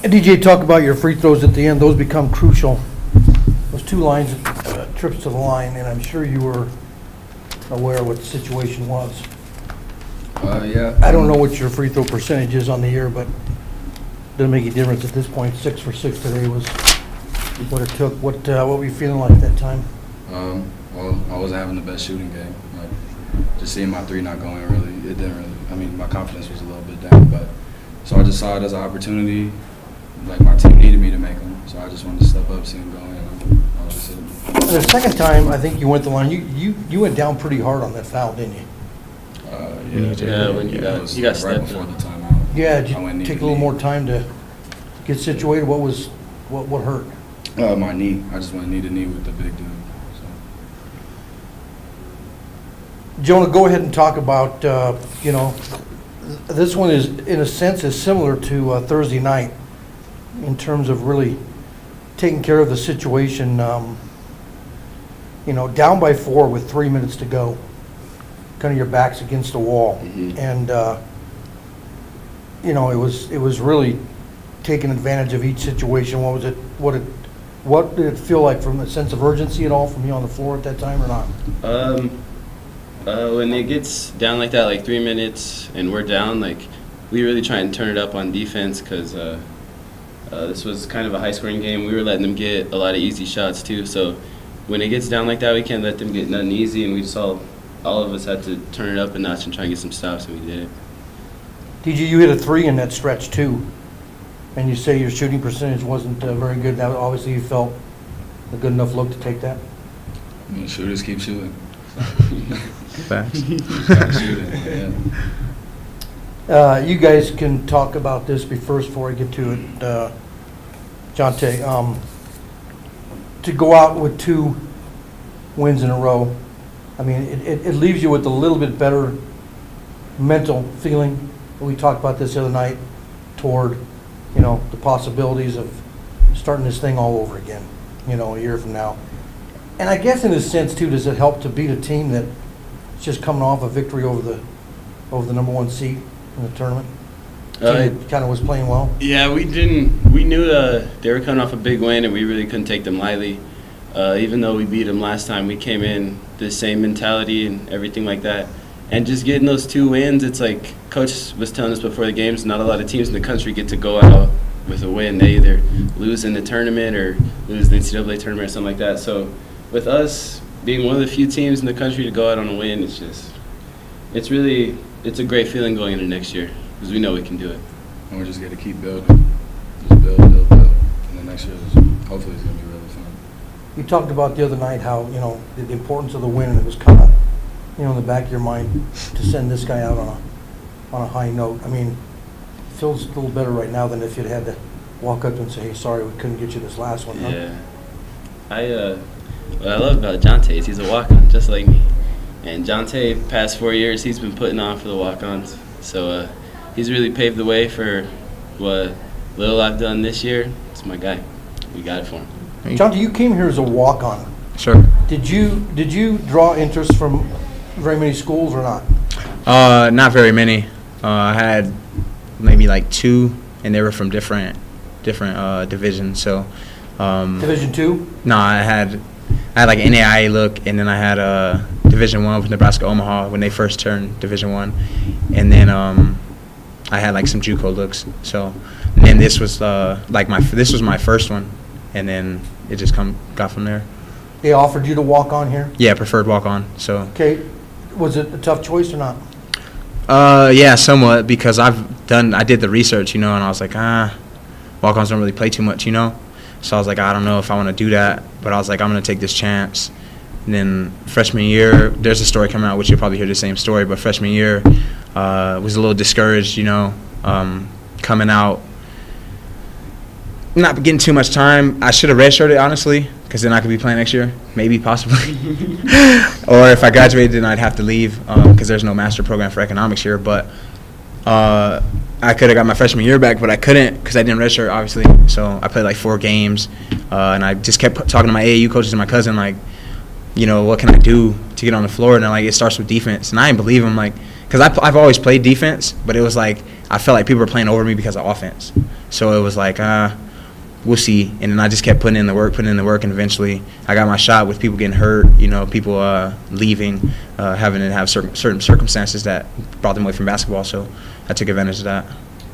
And DJ, talk about your free throws at the end. Those become crucial. Those 2 lines, trips to the line, and I'm sure you were aware of what the situation was. Yeah. I don't know what your free throw percentage is on the year, but it doesn't make a difference at this point. 6 for 6 today was what it took. What were you feeling like that time? Well, I wasn't having the best shooting game. Like, just seeing my 3 not going really, it didn't really. I mean, my confidence was a little bit down, but so I just saw it as an opportunity. Like, my team needed me to make them, so I just wanted to step up, see them going, and I just hit them. The second time, I think you went the line. You went down pretty hard on that foul, didn't you? When you got right stepped before on. the timeout. Yeah, did I went you knee take a to little knee. more time to get situated? What hurt? My knee. I just went knee to knee with the big dude. So. Jonah, go ahead and talk about, this one is, in a sense, is similar to Thursday night in terms of really taking care of the situation, down by 4 with 3 minutes to go, kind of your back's against the wall. Mm-hmm. And, it was really taking advantage of each situation. What was it? What did it feel like, from a sense of urgency at all from you on the floor at that time or not? When it gets down like that, like 3 minutes, and we're down, like, we really try and turn it up on defense because this was kind of a high-scoring game. We were letting them get a lot of easy shots too. So when it gets down like that, we can't let them get nothing easy, and we just all of us had to turn it up a notch and try and get some stops, and we did it. DJ, you hit a 3 in that stretch too, and you say your shooting percentage wasn't very good. Now, obviously, you felt a good enough look to take that. I mean, shooters keep shooting. Facts. Keep shooting. Yeah. You guys can talk about this before I get to it, Jon'te. To go out with 2 wins in a row, I mean, it leaves you with a little bit better mental feeling. We talked about this the other night toward, the possibilities of starting this thing all over again, a year from now. And I guess in a sense too, does it help to beat a team that's just coming off a victory over the number 1 seed in the tournament? Team that kind of was playing well. Yeah, we knew they were coming off a big win, and we really couldn't take them lightly. Even though we beat them last time, we came in the same mentality and everything like that. And just getting those 2 wins, it's like Coach was telling us before the games, not a lot of teams in the country get to go out with a win. They either lose in the tournament or lose the NCAA tournament or something like that. So with us being one of the few teams in the country to go out on a win, it's a great feeling going into next year because we know we can do it. And we're just going to keep building. Just build. And then next year, hopefully, it's going to be really fun. You talked about the other night how, the importance of the win, and it was kind of, in the back of your mind to send this guy out on a high note. I mean, it feels a little better right now than if you'd had to walk up and say, hey, sorry, we couldn't get you this last one. Huh? Yeah. What I love about Jon'te is he's a walk-on, just like me. And Jon'te, past 4 years, he's been putting on for the walk-ons. So he's really paved the way for what little I've done this year. It's my guy. We got it for him. Jon'te, you came here as a walk-on. Sure. Did you draw interest from very many schools or not? Not very many. I had maybe like 2, and they were from different divisions. So Division II? No, I had like an NAIA look, and then I had Division I with Nebraska Omaha when they first turned Division I, and then I had like some JUCO looks. So, and then this was this was my first one, and then it just got from there. They offered you to walk on here? Yeah, preferred walk on. So. Okay, was it a tough choice or not? Yeah, somewhat, because I did the research, and I was like, walk-ons don't really play too much, So I was like, I don't know if I want to do that, but I was like, I'm going to take this chance. And then freshman year, there's a story coming out, which you'll probably hear the same story, but freshman year was a little discouraged, coming out, not getting too much time. I should have redshirted, honestly, because then I could be playing next year, maybe, possibly. Or if I graduated, then I'd have to leave because there's no master program for economics here. But I could have got my freshman year back, but I couldn't because I didn't redshirt, obviously. So I played like 4 games, and I just kept talking to my AAU coaches and my cousin, like, what can I do to get on the floor? And they're like, it starts with defense. And I didn't believe them, like, because I've always played defense, but it was like I felt like people were playing over me because of offense. So it was like, we'll see. And then I just kept putting in the work, and eventually I got my shot with people getting hurt, people leaving, having to have certain circumstances that brought them away from basketball. So I took advantage of that.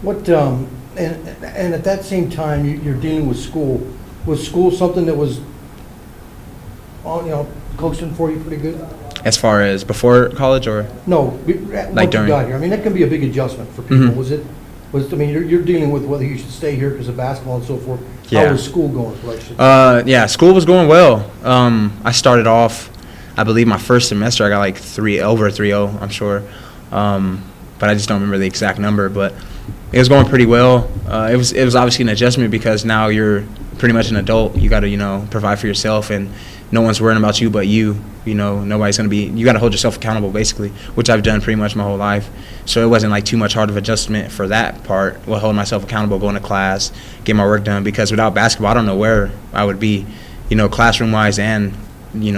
What, and at that same time, you're dealing with school. Was school something that was, coaching for you pretty good? As far as before college or? No, Like once you during- got here. I mean, that can be a big adjustment for people. Mhm. I mean, you're dealing with whether you should stay here because of basketball and so forth. Yeah. How was school going for you? Yeah, school was going well. I started off, I believe my first semester I got like over 3.0, I'm sure. But I just don't remember the exact number, but it was going pretty well. It was obviously an adjustment because now you're pretty much an adult. You got to, provide for yourself, and no one's worrying about you but you. Nobody's going to be, you got to hold yourself accountable basically, which I've done pretty much my whole life. So it wasn't like too much hard of adjustment for that part. Holding myself accountable, going to class, getting my work done, because without basketball, I don't know where I would be, classroom-wise and,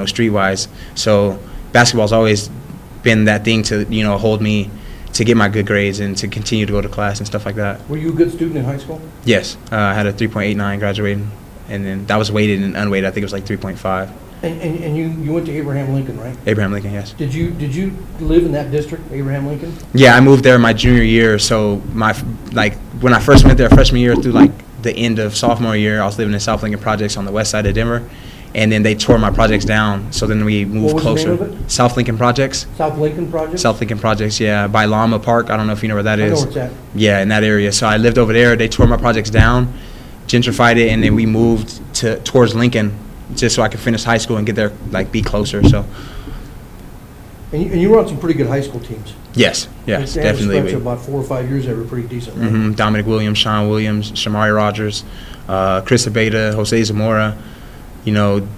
street-wise. So basketball's always been that thing to, hold me to get my good grades and to continue to go to class and stuff like that. Were you a good student in high school? Yes, I had a 3.89 graduating, and then that was weighted and unweighted. I think it was like 3.5. And you went to Abraham Lincoln, right? Abraham Lincoln, yes. Did you live in that district, Abraham Lincoln? Yeah, I moved there my junior year. So when I first went there freshman year through like the end of sophomore year, I was living in South Lincoln Projects on the west side of Denver, and then they tore my projects down. So then we moved What was the closer. name of it? South Lincoln Projects. South Lincoln Project? South Lincoln Projects, yeah, by Llama Park. I don't know if you know where that I know is. where it's at. Yeah, in that area. So I lived over there. They tore my projects down, gentrified it, and then we moved towards Lincoln just so I could finish high school and get there, be closer. So And you were on some pretty good high school teams. yes, They had a definitely. stretch of about 4 or 5 years that were pretty decent, right? Dominic Williams, Sean Williams, Shamari Rogers, Chris Abeda, Jose Zamora,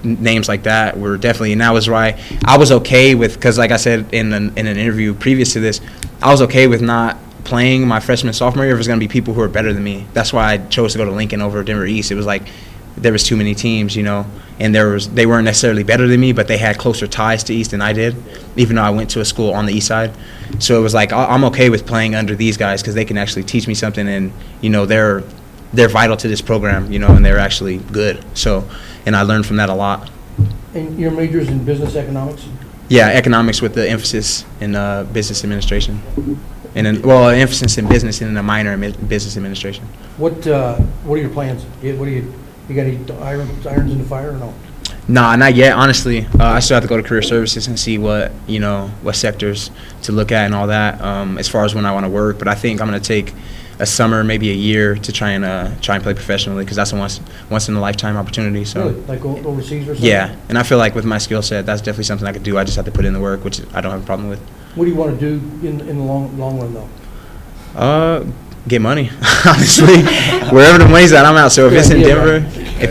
names like that were definitely, and that was why I was okay with, because like I said in an interview previous to this, I was okay with not playing my freshman and sophomore year if it was going to be people who are better than me. That's why I chose to go to Lincoln over Denver East. It was like there was too many teams, and they weren't necessarily better than me, but they had closer ties to East than I did, even though I went to a school on the East side. So it was like I'm okay with playing under these guys because they can actually teach me something, and they're vital to this program, and they're actually good. So, and I learned from that a lot. And your major's in business economics? Yeah, economics with the emphasis in business administration, and then emphasis in business and then a minor in business administration. What are your plans? You got any irons in the fire or no? Nah, not yet. Honestly, I still have to go to career services and see what sectors to look at and all that. As far as when I want to work, but I think I'm going to take a summer, maybe a year, to try and play professionally, because that's a once in a lifetime opportunity. So Really? Like overseas or something? yeah, and I feel like with my skill set, that's definitely something I could do. I just have to put in the work, which I don't have a problem with. What do you want to do in the long run though? Get money, honestly. Wherever the money's at, I'm out. So if it's in Yeah, Denver, right.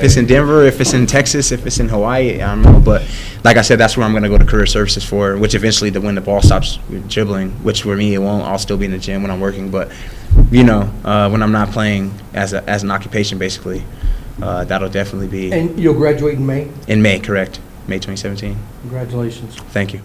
if it's in Texas, if it's in Hawaii, I don't know. But like I said, that's where I'm going to go to career services for, which eventually, when the ball stops dribbling, which for me it won't, I'll still be in the gym when I'm working. But, when I'm not playing as an occupation, basically, that'll definitely be And you'll graduate in May? in May, correct? May 2017. Congratulations. Thank you.